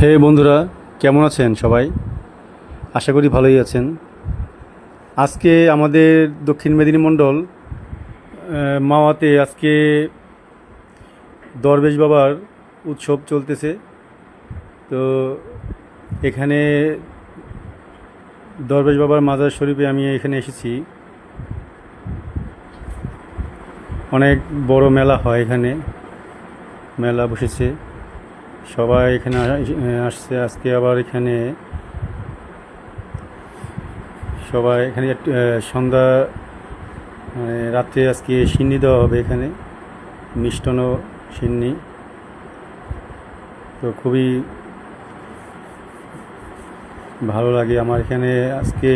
হে বন্ধুরা, কেমন আছেন সবাই? আশা করি ভালোই আছেন। আজকে আমাদের দক্ষিণ মেদিনী মণ্ডল মাওয়াতে আজকে দরবেশ বাবার উৎসব চলতেছে। তো এখানে দরবেশ বাবার মাজার শরীফে আমি এখানে এসেছি। অনেক বড় মেলা হয়, এখানে মেলা বসেছে, সবাই এখানে আসছে। আজকে আবার এখানে সবাই এখানে সন্ধ্যা রাত্রে আজকে সিন্নি দেওয়া হবে, এখানে মিষ্টান্ন সিন্নি। তো খুবই ভালো লাগে আমার এখানে। আজকে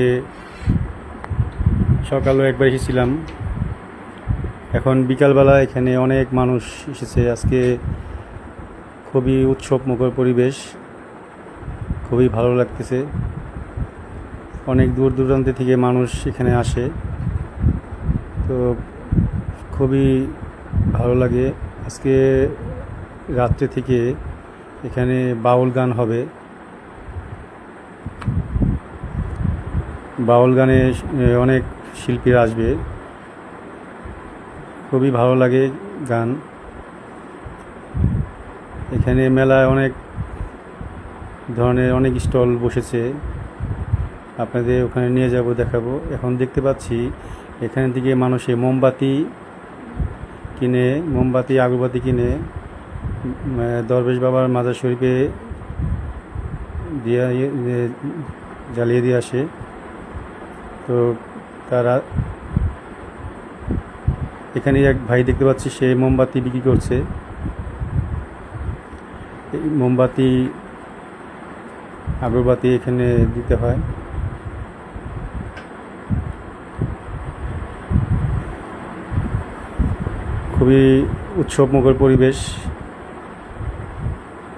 সকালেও একবার এসেছিলাম, এখন বিকালবেলা এখানে অনেক মানুষ এসেছে। আজকে খুবই উৎসবমুখর পরিবেশ, খুবই ভালো লাগতেছে। অনেক দূর দূরান্ত থেকে মানুষ এখানে আসে, তো খুবই ভালো লাগে। আজকে রাত্রে থেকে এখানে বাউল গান হবে। বাউল গানে অনেক শিল্পীরা আসবে, খুবই ভালো লাগে গান। এখানে মেলায় অনেক ধরনের অনেক স্টল বসেছে, আপনাদের ওখানে নিয়ে যাব, দেখাবো। এখন দেখতে পাচ্ছি এখান থেকে মানুষে মোমবাতি আগরবাতি কিনে দরবেশ বাবার মাজার শরীফে দিয়ে জ্বালিয়ে দিয়ে আসে। তো তারা এখানে এক ভাই দেখতে পাচ্ছি, সে মোমবাতি বিক্রি করছে। এই মোমবাতি আগরবাতি এখানে দিতে হয়। খুবই উৎসবমুখর পরিবেশ,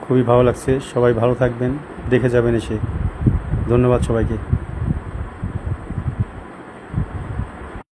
খুবই ভালো লাগছে। সবাই ভালো থাকবেন, দেখে যাবেন এসে। ধন্যবাদ সবাইকে।